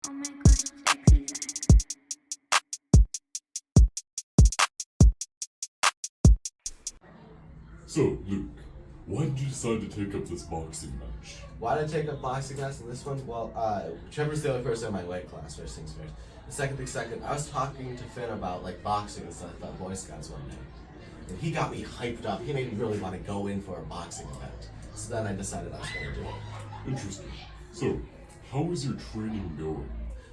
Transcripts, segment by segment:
Oh my gosh, flipside. So, Luke, why did you decide to take up this boxing match? Why did I take up boxing class in this one? Well, Trevor's the only person in my weight class, first things first. The second, I was talking to Finn about like boxing and stuff about Boy Scouts one day. And he got me hyped up. He made me really want to go in for a boxing event. So then I decided I was going to do it. Interesting. So, how is your training going?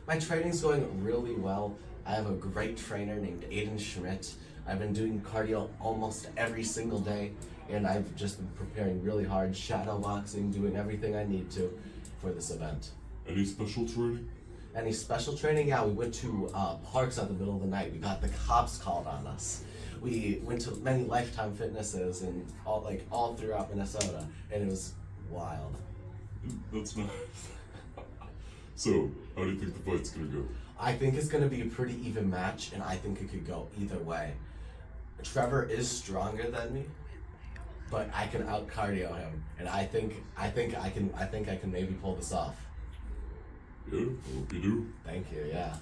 My training's going really well. I have a great trainer named Aiden Schmidt. I've been doing cardio almost every single day, and I've just been preparing really hard, shadow boxing, doing everything I need to for this event. Any special training? Any special training? Yeah, we went to parks at the middle of the night. We got the cops called on us. We went to many Lifetime Fitnesses and all throughout Minnesota, and it was wild. That's nice. So, how do you think the fight's gonna go? I think it's gonna be a pretty even match, and I think it could go either way. Trevor is stronger than me, but I can out cardio him, and I think I can maybe pull this off. Yeah, I hope you do. Thank you. Yeah.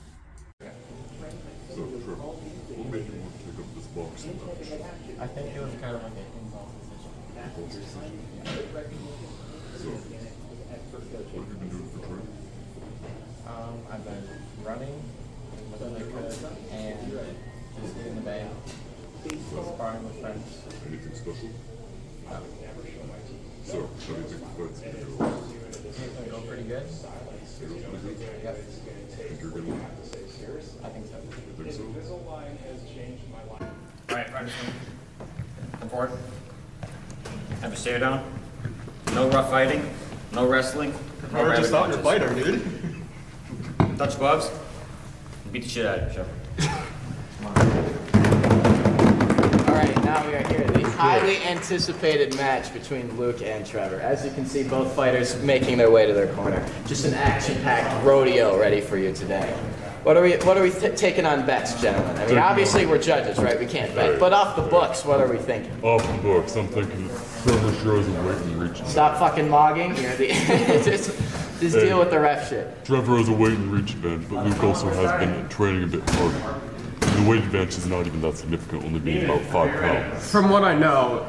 So, Trevor, what made you want to take up this boxing match? I think it was kind of like an impulse decision. So, what have you been doing for training? I've been running as much as I could and just getting the bay, sparring with friends. Anything special? No. So, how do you think the fight's gonna go? It's gonna go pretty good. Yep. Think you're gonna win? I think so. You think so? Alright, right, come forward. Have a stare down. No rough fighting, no wrestling. No I just rabbit thought you're a punches. fighter, dude. Touch gloves. Beat the shit out of you, Trevor. Alright, now we are here. The highly anticipated match between Luke and Trevor. As you can see, both fighters making their way to their corner. Just an action-packed rodeo ready for you today. What are we taking on bets, gentlemen? I mean, obviously we're judges, right? We can't bet. But off the books, what are we thinking? Off the books, I'm thinking Trevor shows a weight and reach. Stop fucking mogging. You're the just deal with the ref shit. Trevor has a weight and reach advantage, but Luke also has been training a bit harder. The weight advantage is not even that significant, only being about 5 pounds. From what I know,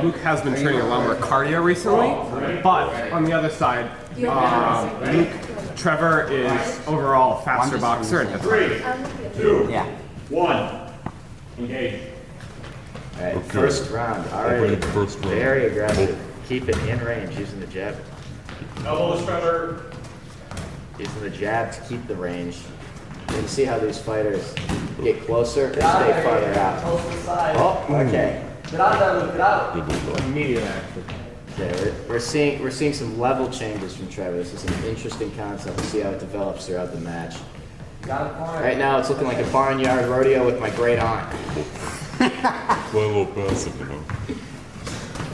Luke has been training a lot more cardio recently, but on the other side, Trevor is overall a faster boxer and hits harder. 2, Yeah. 1. Engage. Alright, Okay. first round. Already Opening first round. very aggressive. Keep it in range using the jab. Elbows, Trevor. Using the jab to keep the range. You can see how these fighters get closer or stay farther out. Oh, okay. Get out there, Luke. Get out. Immediate action. Okay, we're seeing some level changes from Trevor. This is an interesting concept. We'll see how it develops throughout the match. Right now, it's looking like a barnyard rodeo with my great aunt. Play a little passive, you know.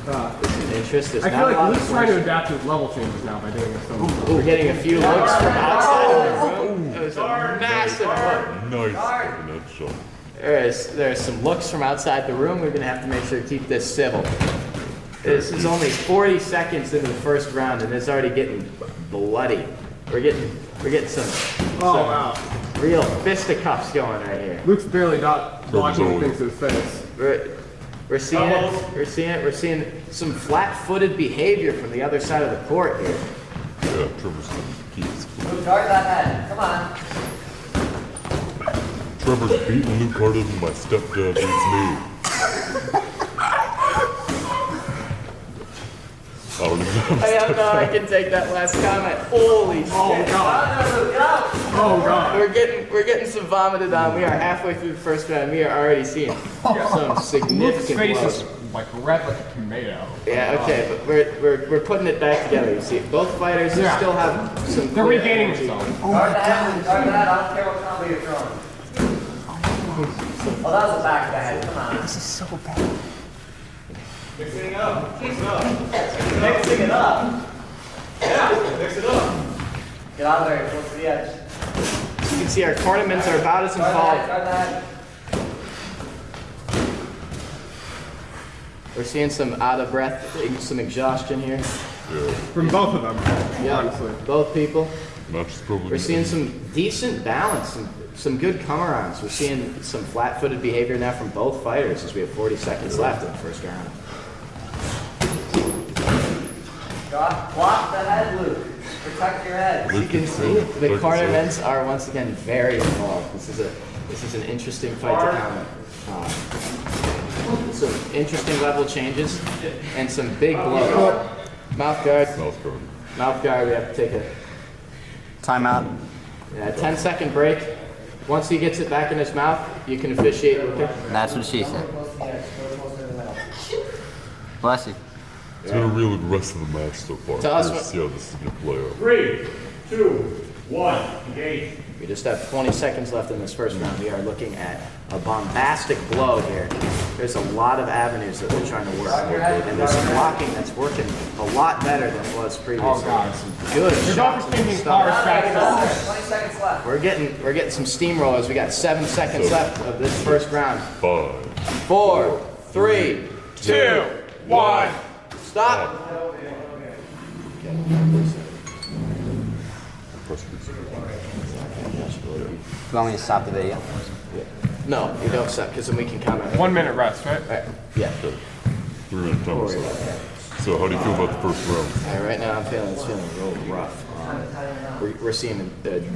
There's some interest. There's I not feel a lot like of Luke's trying to force. adapt to level changes now by doing this. We're getting a few looks from outside of the room. It was a massive look. Nice net shot. There's some looks from outside the room. We're gonna have to make sure to keep this civil. This is only 40 seconds into the first round, and it's already getting bloody. We're getting some wow. real fisticuffs going right here. Luke's barely dodging things to his face. We're seeing some flat-footed behavior from the other side of the court here. Yeah, Trevor's gonna keep his cool. Guard that head. Come on. Trevor's beating Luke harder than my stepdad beats me. I don't even I don't know. I can take that last comment. Holy shit! Oh god. Oh god. We're getting some vomited on. We are halfway through the first round. We are already seeing some Luke's significant face blows. is like red like a tomato. Yeah, okay, but we're putting it back together. You see, both fighters still have some. They're clear regaining energy. themselves. Guard that. I don't care what combo you're throwing. Oh, that was the back of the head. Come on. This is so bad. Mixing it up. Mixing it up. Yeah, mix it up. Get out of there. Go to the edge. You can see our tournaments are about as involved. Guard that. We're seeing some out of breath, some exhaustion here. Yeah. From both of them, Yeah, honestly. both people. Match is probably We're seeing some decent balance, some good come-arounds. We're seeing some flat-footed behavior now from both fighters as we have 40 seconds left in the first round. Block the head, Luke. Protect your head. As you can see, the cornerments are once again very involved. This is an interesting fight to comment. Some interesting level changes and some big blows. Mouth guard. Mouth guard. Mouth guard. We have to take a Timeout. 10-second break. Once he gets it back in his mouth, you can officiate. Okay? That's what she said. Bless you. It's been a real good rest of the match so far. Tell us We'll what- see how this is going to play out. 3, 2, 1, engage. We just have 20 seconds left in this first round. We are looking at a bombastic blow here. There's a lot of avenues that we're trying to work with, and there's some blocking that's working a lot better than it was previously. And some good shots in the stomach. 20 seconds left. We're getting some steamrollers. We got 7 seconds left of this first round. 5, 4, 3, 2, 1. Stop. You want me to stop the video? No, you don't stop, because then we can comment. 1 minute rest, right? Right. Yeah. 3-minute time or so. So how do you feel about the first round? Right now it's feeling real rough. We're seeing a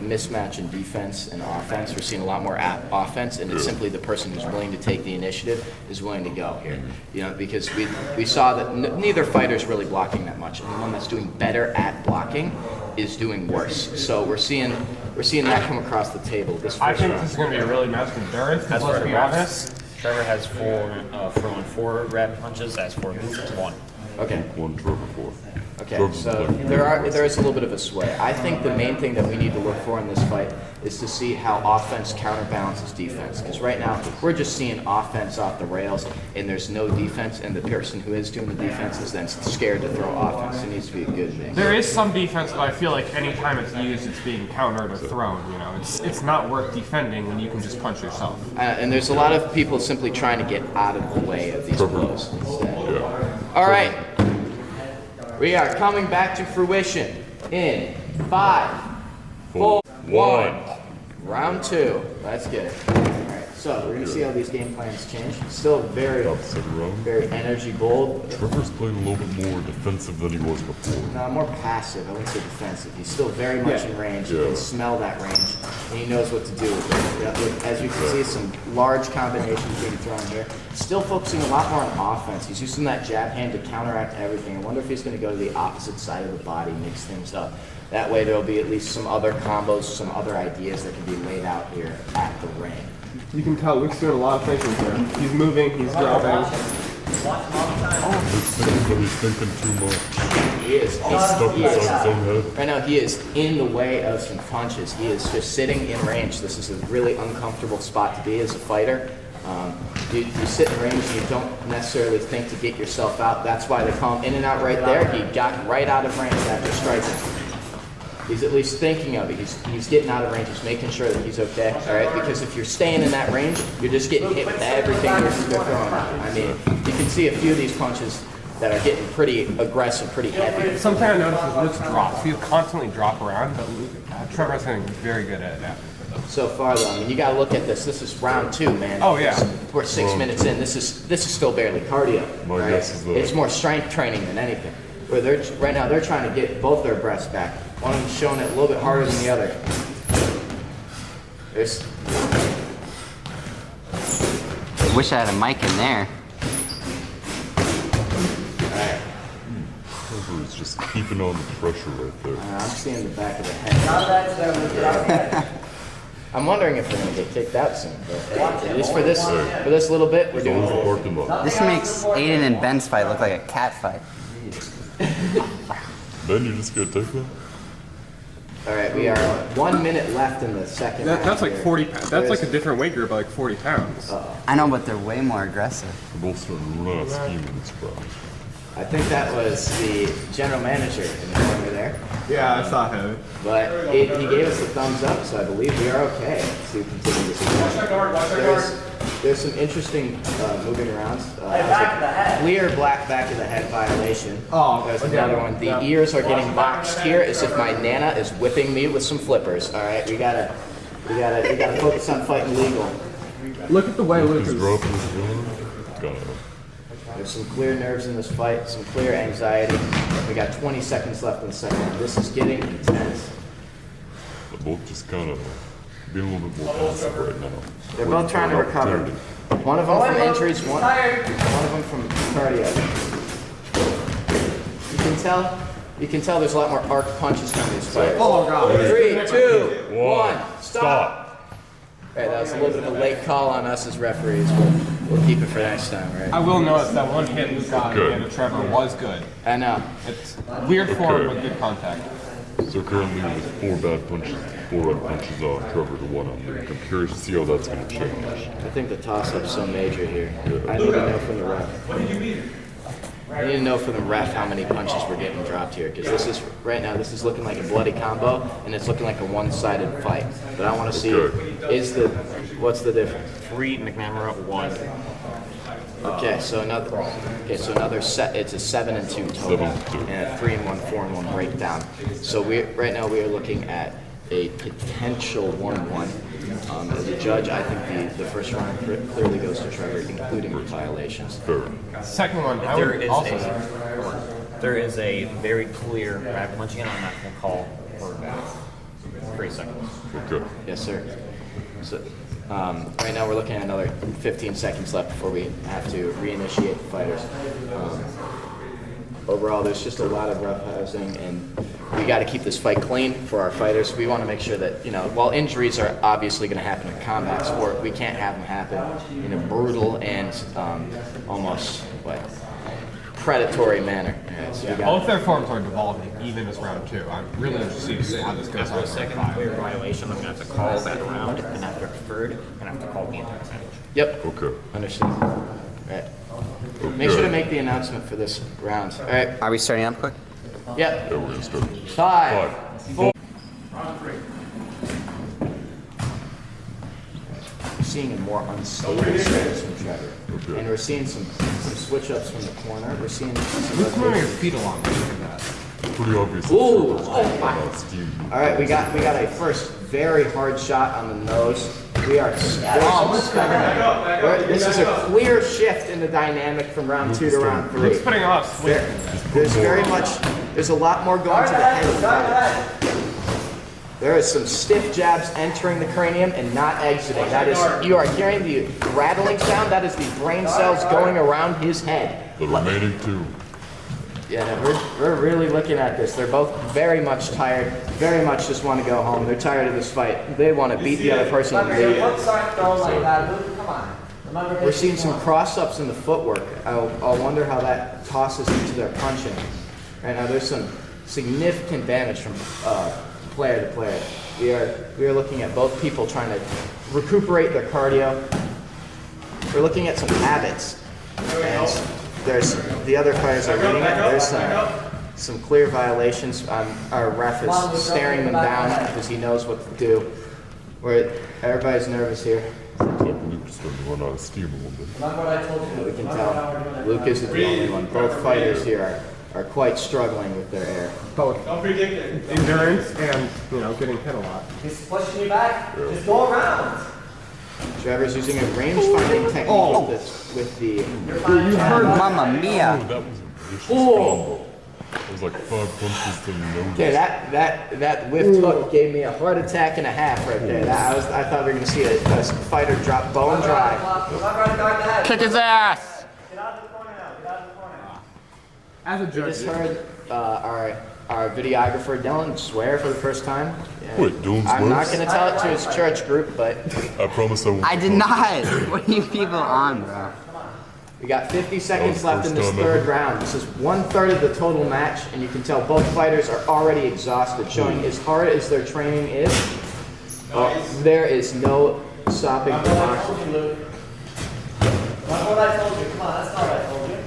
mismatch in defense and offense. We're seeing a lot more offense, and it's simply the person who's willing to take the initiative is willing to go here. You know, because we saw that neither fighter's really blocking that much, and the one that's doing better at blocking is doing worse. So we're seeing that come across the table. This I first think round. this is going to be a really nice endurance. Because let's be honest, Trevor has throwing 4 rep punches, as for Luke 1. Okay. 1, Trevor 4. Okay, Trevor's so playing there is a little bit of a sway. I think the main thing that we need to look for in this fight is to see how offense counterbalances defense. Because right now we're just seeing offense off the rails, and there's no defense, and the person who is doing the defense is then scared to throw offense. It needs to be a good mix. there is some defense, but I feel like anytime it's used, it's being countered or thrown. You know, it's not worth defending when you can just punch yourself. And there's a lot of people simply trying to get out of the way of these blows instead. Yeah. All right, we are coming back to fruition in 5, 4, 1. Round 2. Let's get it. All right, so we're gonna see how these game plans change. Still very energy bold. Trevor's playing a little bit more defensive than he was before. No, more passive. I wouldn't say defensive. He's still very much in range. He can smell that range, and he knows what to do with it. Yeah, as you can see, some large combinations being thrown here. Still focusing a lot more on offense. He's using that jab hand to counteract everything. I wonder if he's going to go to the opposite side of the body, mix things up. That way there'll be at least some other combos, some other ideas that can be laid out here at the ring. You can tell Luke's doing a lot of thinking here. He's moving, he's dropping. He's thinking too much. He is. He's stuck inside his own head. Right now, he is in the way of some punches. He is just sitting in range. This is a really uncomfortable spot to be as a fighter. You sit in range and you don't necessarily think to get yourself out. That's why they call him in and out right there. He got right out of range after striking. He's at least thinking of it. He's getting out of range. He's making sure that he's okay. All right, because if you're staying in that range, you're just getting hit with everything you're throwing out. I mean, you can see a few of these punches that are getting pretty aggressive, pretty heavy. Something I noticed is Luke's drops. He'll constantly drop around, but Trevor's getting very good at that. So far, though, I mean, you got to look at this. This is round 2, man. Oh, yeah. We're 6 minutes in. This is still barely cardio. My right? guess is that- It's more strength training than anything. Where right now they're trying to get both their breaths back. One of them's showing it a little bit harder than the other. There's. I wish I had a mic in there. All right. Trevor's just keeping on the pressure right there. I'm seeing the back of the head. I'm wondering if they're going to get kicked out soon. But at least for this little bit, we're doing Always good. a parking lot. This makes Aiden and Ben's fight look like a cat fight. Ben, you just gonna take that? All right, we are 1 minute left in the second round. That's like here. 40 pounds. That's like a different weight group, like 40 pounds. I know, but they're way more aggressive. We're both starting to run out of steam in this crowd. I think that was the general manager in the corner there. Yeah, I saw him. But he gave us a thumbs up, so I believe we are okay to continue this. there's some interesting moving around. back of the head. Clear black back of the head violation. Oh, There's okay. another one. The ears are getting boxed here as if my nana is whipping me with some flippers. All right, we gotta focus on fighting legal. Look at the way Luke His is. rope is going. God. There's some clear nerves in this fight, some clear anxiety. We got 20 seconds left in the second round. This is getting intense. They're both just kind of being a little bit more passive right now. They're both trying to recover. One of them from injuries, one of them from cardio. You can tell there's a lot more arc punches from these fighters. Oh god. 3, 2, 1, stop. Stop. All right, that was a little bit of a late call on us as referees. We'll keep it for next time, right? I will notice that one hit Luke got Good. and Trevor was good. I know. It's weird form Okay. with good contact. So currently with 4 red punches on Trevor to 1 on Luke. I'm curious to see how that's going to change. I think the toss-up's so major here. I need to know from the ref. I need to know from the ref how many punches we're getting dropped here, because this is right now. This is looking like a bloody combo, and it's looking like a one-sided fight. But I want to see what's the difference? 3 McNamara, 1. Okay, so another set. It's a 7 and 2 total, 7 and 2. and a 3 and 1, 4 and 1 breakdown. So right now we are looking at a potential 1-1. As a judge, I think the first round clearly goes to Trevor, including the violations. Fair. Second one, I There would is also there is a very clear grab punching, and I'm not going to call for 3 seconds. Okay. Yes, sir. So, right now we're looking at another 15 seconds left before we have to reinitiate the fighters. Overall, there's just a lot of roughhousing, and we got to keep this fight clean for our fighters. We want to make sure that, while injuries are obviously going to happen in combat sport, we can't have them happen in a brutal and almost predatory manner. Yeah, so we got- both their forms are devolving even as round 2. I'm really interested to see how this goes After on a in second round 5. clear violation, I'm going to have to call that round, and after a third, I'm going to have to call the entire match. Yep. Okay. Understood. All right. Make sure to make the announcement for this round. All right. Are we starting up quick? Yep. Yeah, we're going to start. 5, 4. We're seeing a more unstable stance from Trevor. Okay. And we're seeing some switch ups from the corner. We're seeing some Luke's moving your feet along. Look at that. Pretty obvious. Ooh. Steam. All right, we got a first very hard shot on the nose. We are. This is a clear shift in the dynamic from round 2 to round 3. Luke's putting off swing. There's a lot more going to the head of the fighter. There is some stiff jabs entering the cranium and not exiting. You are hearing the rattling sound. That is the brain cells going around his head. The remaining 2. Yeah, no, we're really looking at this. They're both very much tired, very much just want to go home. They're tired of this fight. They want to beat the other person and leave. We're seeing some cross-ups in the footwork. I'll wonder how that tosses into their punching. Right now, there's some significant damage from player to player. We are looking at both people trying to recuperate their cardio. We're looking at some habits. And there's the other fighters are reading it. There's some clear violations. Our ref is staring them down because he knows what to do. Everybody's nervous here. Looks like Luke's starting to run out of steam a little bit. We can tell. Luke isn't the only one. Both fighters here are quite struggling with their air. Both endurance and getting hit a lot. He's pushing you back. Just go around. Trevor's using a range-finding technique with the. You heard Mamma Mia. Oh, that was a vicious combo. It was like 5 punches to the nose. Okay, that whiff hook gave me a heart attack and a half right there. I thought we were going to see a fighter drop bone dry. Kick his ass. Get out of the corner now. Get out of the corner. As a We judge, just heard our videographer Dylan swear for the first time. Yeah. Wait, Dylan I'm not swears? going to tell it to his church group, but I promise I won't. I did not. What are you people on, bro? we got 50 seconds That was left in the this first time third ever. round. This is 1/3 of the total match, and you can tell both fighters are already exhausted, showing as hard as their training is, there is no stopping the boxing. That's what I told you. Come on, that's not what I told you.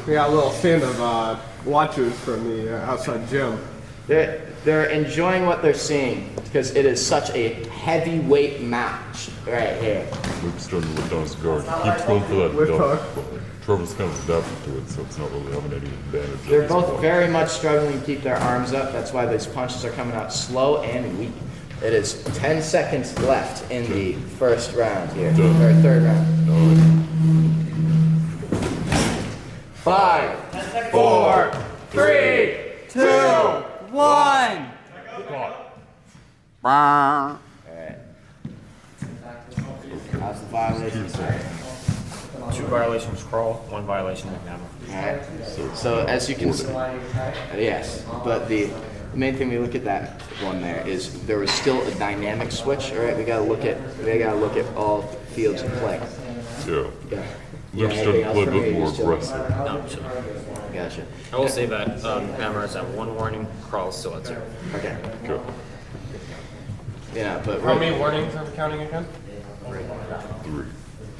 we got a little stand of watchers from the outside gym. They're enjoying what they're seeing because it is such a heavyweight match right here. Luke's starting to let down his guard. He keeps going for that duck, but Trevor's kind of adapted to it, so it's not really having any advantage. They're both very much struggling to keep their arms up. That's why these punches are coming out slow and weak. It is 10 seconds left in the first round here, or third round. 5, 4, 3, 2, 1. Alright. How's the violation? 2 violations crawl, 1 violation of hammer. Alright. So as you can see, yes, but the main thing we look at that one there is there was still a dynamic switch. All right, we gotta look at all fields of play. Yeah. Luke's starting to play a bit more aggressive. No, sure. Gotcha. I will say that hammer is at 1 warning, crawl is still at 0. Okay. Good. Yeah, but How many warnings are we counting again? 3.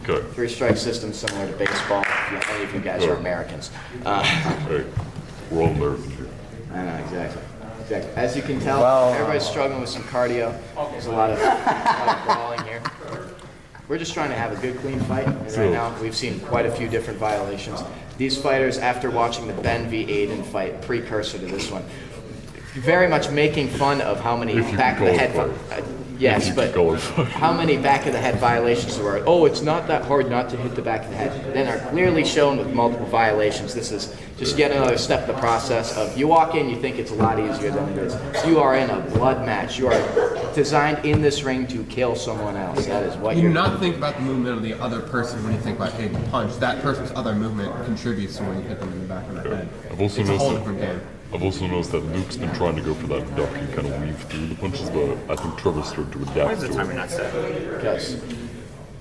Okay. 3-strike system similar to baseball. If any of you guys are Americans. Hey, we're all Americans here. I know, exactly. As you can tell, everybody's struggling with some cardio. There's a lot of brawling here. We're just trying to have a good, clean fight. And right now, we've seen quite a few different violations. These fighters, after watching the Ben v. Aiden fight, precursor to this one, very much making fun of how many back of the head. Yes, but how many back of the head violations there were? Oh, it's not that hard not to hit the back of the head. Then are clearly shown with multiple violations. This is just yet another step in the process of you walk in, you think it's a lot easier than it is. You are in a blood match. You are designed in this ring to kill someone else. That is what You you're. do not think about the movement of the other person when you think about hitting a punch. That person's other movement contributes to when you hit them in the back of the head. It's a whole different game. I've also noticed that Luke's been trying to go for that duck and kind of weave through the punches, but I think Trevor's started to adapt Why is the to timer it. not set? Because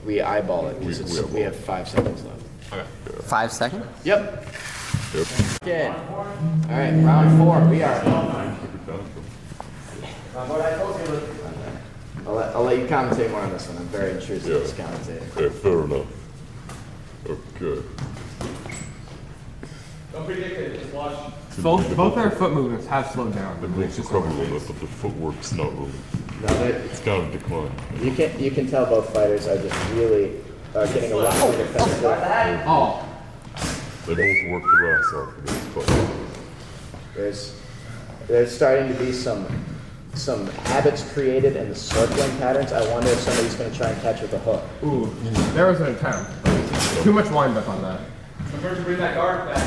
we eyeball it. Because we have 5 seconds left. Okay. 5 seconds? Yep. Yep. Okay. All right, round 4. We are. I'll let you commentate more on this one. I'm very intrusive as commentator. Okay, fair enough. Okay. Don't predict it, just watch. Both their foot movements have slowed down. They both recover a little bit, but the footwork's not really. No, It's kind of declined. you can tell both fighters are just really getting a lot more defensive. Oh. They both work their ass off for this fight. There's starting to be some habits created in the circling patterns. I wonder if somebody's going to try and catch with a hook. Ooh, there was an attempt. Too much wind up on that. First, bring that guard back.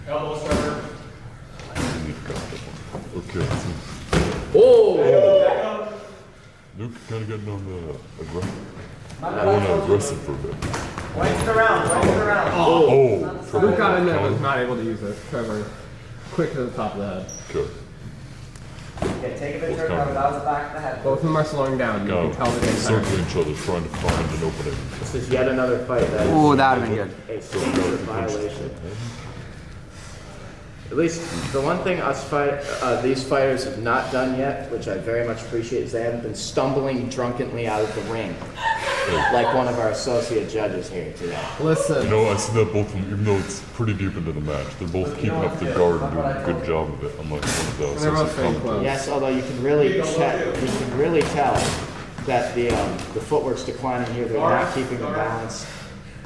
Elbows, Trevor. Okay, so Oh! Luke kind of getting on the aggressive for a bit. Length around, length around. Oh! Trevor Luke got in there, was not able to use it. Trevor, quick to the top of the head. Okay. Okay, take a picture of Trevor. That was the back of the head. Both of them are slowing down. You can tell that they're Circling each other, trying to find an opening. This is yet another fight that is Ooh, that would have been good. a severe violation. At least the one thing these fighters have not done yet, which I very much appreciate, is they haven't been stumbling drunkenly out of the ring, like one of our associate judges here today. Listen. You know, I see that both of them, even though it's pretty deep into the match, they're both keeping up their guard and doing a good job of it, unlike one of the They're both associate very commentators. close. Yes, although you can really tell that the footwork's declining here. They're not keeping the balance.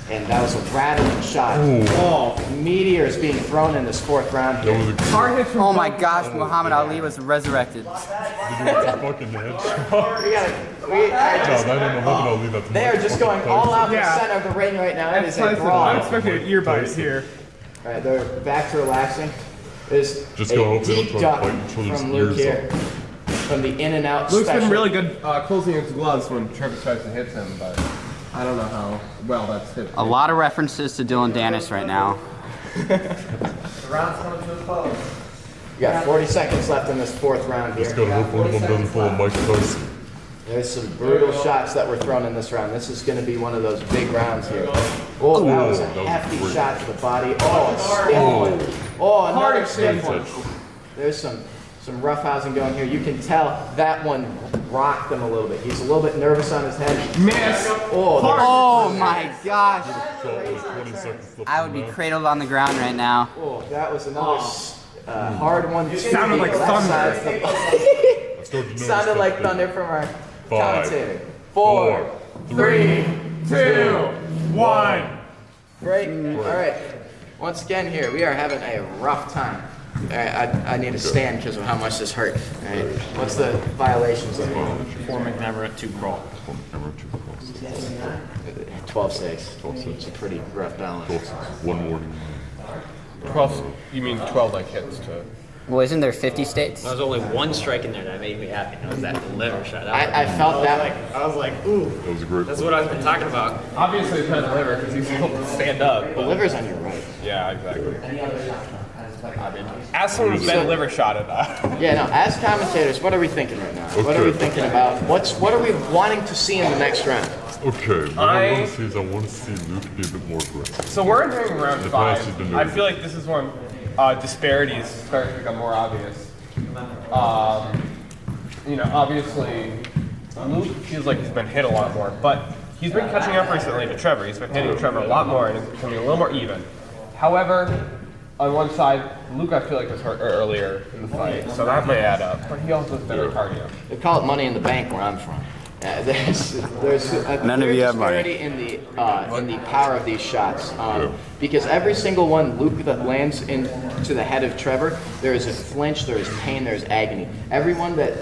And that was a rattling shot. Oh. Meteors being thrown in this 4th round here. Hard hits from Oh my gosh, Muhammad Ali was resurrected. Fucking headshot. They are just going all out in the center of the ring right now. It is a I'm brawl. expecting an ear bite here. All right, they're back to relaxing. There's Just a go hope they deep don't duck try to bite each other's from Luke ears here. From the in and out Luke's special. been really good closing his gloves when Trevor tries to hit him, but I don't know how well that's hit. A lot of references to Dylan Dennis right now. The round's coming to a close. You got 40 seconds left in this 4th round Just here. gotta hope one of them doesn't pull a Mike Tyson. There's some brutal shots that were thrown in this round. This is going to be one of those big rounds here. Oh, that was a hefty shot to the body. Oh, a stiff one. Oh, another stiff one. There's some some roughhousing going here. You can tell that one rocked him a little bit. He's a little bit nervous on his head. Miss. Oh my gosh. Shot with 20 seconds left I in would the be match. cradled on the ground right now. Oh, that was another hard one. Sounded like thunder. I started to notice Sounded that like thing. thunder from our 5, commentator. 4, 3, 2, 1. Great. All right. Once again here, we are having a rough time. All right, I need to stand because of how much this hurt. All right. What's the violations of it? Foreman never 2 crawl. 12-6. It's a pretty rough balance. 1 warning. 12. You mean 12 like hits to? Well, isn't there 50 states? There was only 1 strike in there that made me happy. That was that liver shot. I felt that. I was like, ooh. That was a great That's what I've been talking about. Obviously, it's not the liver because he's able to stand up. The liver's on your right. Yeah, exactly. I mean, as someone who's been liver shotted, Yeah, no. As commentators, what are we thinking right now? What are we thinking about? What are we wanting to see in the next round? Okay, what I want to see is I want to see Luke be a bit more aggressive. so we're entering round The past has 5. been I noted. feel like this is when disparities start to become more obvious. Obviously, Luke feels like he's been hit a lot more, but he's been catching up recently to Trevor. He's been hitting Trevor a lot more, and it's becoming a little more even. However, on one side, Luke I feel like was hurt earlier in the fight, so that may add up. But he also has better cardio. They call it money in the bank where I'm from. There's a None of you have money. disparity in the power of these shots, because every single one Luke that lands into the head of Trevor, there is a flinch, there is pain, there is agony. Every one that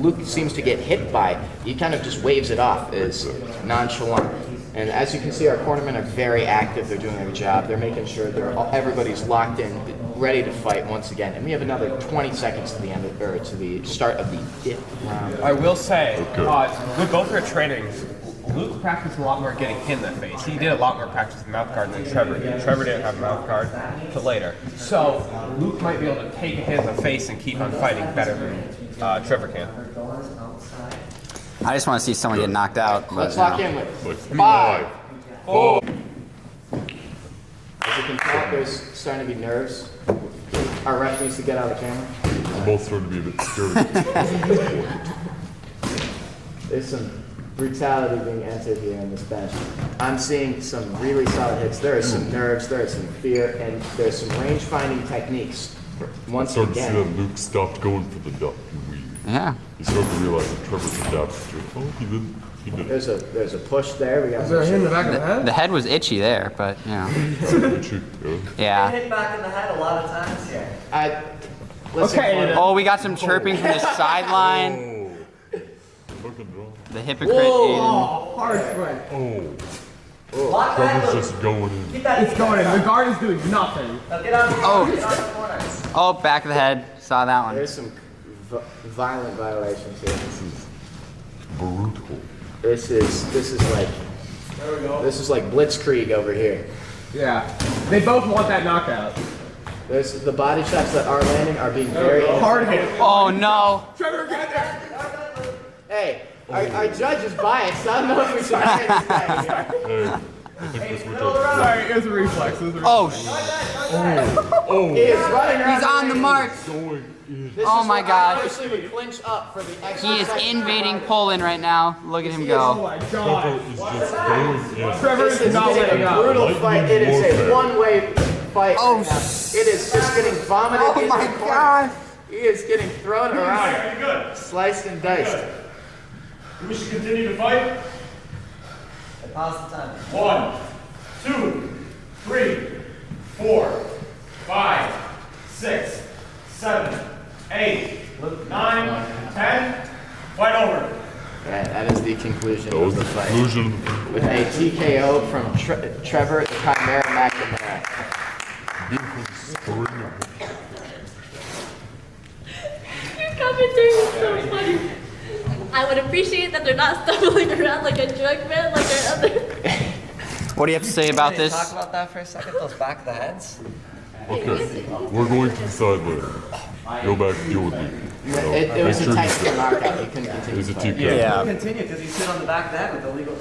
Luke seems to get hit by, he kind of just waves it off as nonchalant. And as you can see, our cornermen are very active. They're doing their job. They're making sure everybody's locked in, ready to fight once again. And we have another 20 seconds to the end to the start of the 5th round. I will say, with both our trainings, Luke practiced a lot more getting hit in the face. He did a lot more practice with mouth guard than Trevor did. Trevor didn't have a mouth guard till later. So Luke might be able to take a hit in the face and keep on fighting better than Trevor can. I just want to see someone get knocked out. But, Let's you lock know. in with Like 5, 4. As you can tell, there's starting to be nerves. Our ref needs to get out of the camera. We're both starting to be a bit scared. There's some brutality being entered here in this bench. I'm seeing some really solid hits. There are some nerves, there is some fear, and there's some range-finding techniques. Once Starting to see again, that Luke stopped going for the duck and weave. Yeah. He started to realize that Trevor's adapted to it. Oh, he didn't. He didn't. there's a push there. We got. Is there a hit in the back of the head? The head was itchy there, but, you know. Yeah. Hit back in the head a lot of times here. Listen, Okay. Oh, we got some chirping from the sideline. Oh. Fucking draw. The hypocrite Aiden. Hard swing. Oh. Block that, Trevor's Luke. just going in. Keep that. It's going in. The guard is doing nothing. Now get on the Oh. get on the corners. Oh, back of the head. Saw that one. There's some violent violations here. Brutal. This is like blitzkrieg over here. Yeah. They both want that knockout. There's the body shots that are landing are being very Hard hit. Oh, no. Trevor, get there. Hey, our judge is biased. I don't know if we should hire this guy here. Hey, I think this worked out. Sorry, it was a reflex. Oh, He is running around. he's on the mark. Going in. Oh my God. Obviously, would clinch up for the extra. He is second. invading Poland right now. Look at him Oh go. my Trevor god. is just going in. Trevor This is is not letting a up. brutal fight. It is warfare. a one-way fight. Oh, right now. It is just getting vomited. Oh into my the corner. God. He is getting thrown around, Pretty good. sliced and diced. We should continue to fight. Pause the time. 1, 2, 3, 4, 5, 6, 7, 8, 9, 10. Fight over. Right, that is the conclusion That was of the the fight. conclusion. With a TKO from Trevor the Chimera McNamara. Beautiful spring. Your commentary is so funny. I would appreciate that they're not stumbling around like a drug man like their other. What do you have to say about Can you this? talk about that for a second? Those back of the heads. Okay, we're going to decide later. Go back, deal with me. It was a technical knockout. He couldn't continue. It was a fighting. TK. Yeah. Continue because he's sit on the back of that with illegal.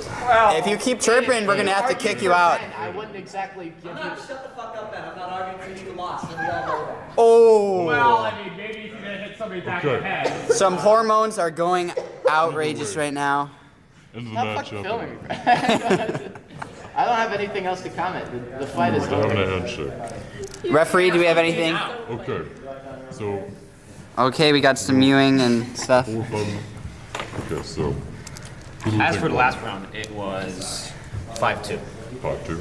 If you keep chirping, we're gonna have to kick you out. I wouldn't exactly give I'm you. not, shut the fuck up, man. I'm not arguing for you lost, and we all know that. Oh. Well, I mean, maybe if you're gonna hit somebody back in the head. Some hormones are going outrageous right now. End of the Stop match. fucking filming me, bro. I don't have anything else to comment. The fight is We're having over. a handshake. Referee, do we have anything? Okay. So, Okay, we got some mewing and stuff. 4 button. Okay, so. who do we As think for the won? last round, it was 5-2. 5-2.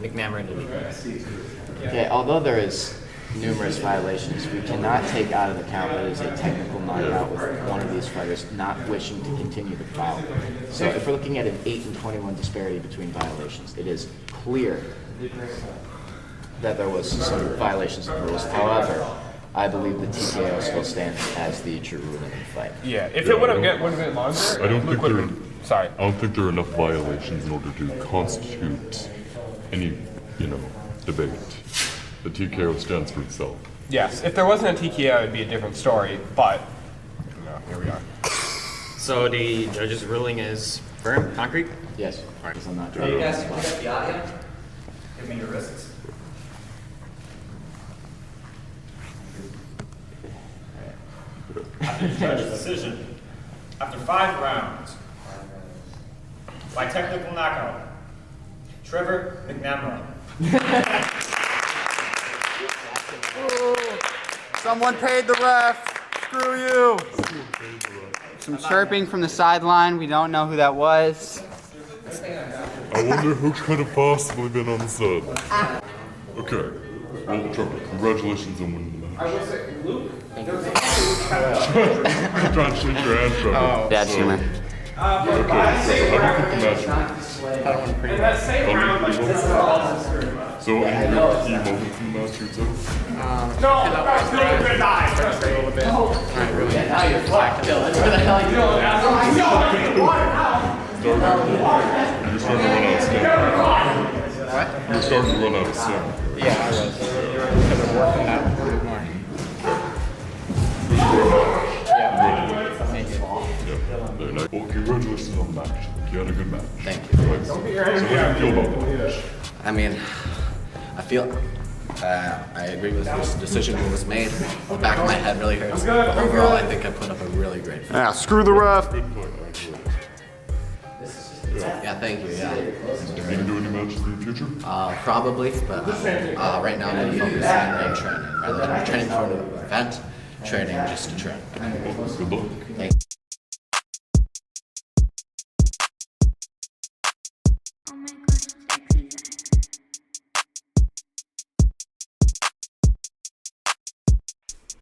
McNamara into the Okay, although there is numerous violations, we cannot take out of account that it is a technical knockout with one of these fighters not wishing to continue the bout. So if we're looking at an 8 and 21 disparity between violations, it is clear that there was some violations of rules. However, I believe the TKO still stands as the true ruling of the fight. Yeah, if it would have been longer, I don't Luke think would've there. been- Sorry. I don't think there are enough violations in order to constitute any, debate. The TKO stands for itself. Yes, if there wasn't a TKO, it'd be a different story. But here we are. So the judge's ruling is firm, concrete? Yes, because I'm not Hey, you trying guys, to. can you get the audio? Give me your wrists. After the judge's decision, after 5 rounds, by technical knockout, Trevor McNamara. Someone paid the ref. Screw you. Some chirping from the sideline. We don't know who that was. I wonder who could have possibly been on the side. Okay. Well, Trevor, congratulations on winning the match. I will say, Luke. I'm trying to shake your hand, Trevor. Bad humor. Okay, so how do you think the match went? In that same round, like this is all. So, any key moments in the match yourself? No, I'm still gonna die. Trust me. Now you're fucked, Dylan. Where the hell are you going? You're starting to run out of steam. What? You're starting to run out of steam. Yeah, I was. Because I'm working out a bit more. Thank you. Yeah, very nice. Well, congratulations on the match. You had a good match. Thank you. Right. So how do you feel about the match? I mean, I feel I agree with this decision that was made. The back of my head really hurts. Overall, I think I put up a really great fight. Yeah, screw the ref. Yeah, thank you. Yeah, You can do any matches in the future? probably, but right now I'm focusing on ring training rather than training for an event. Training just to train. Good luck. Thank you. Oh my God.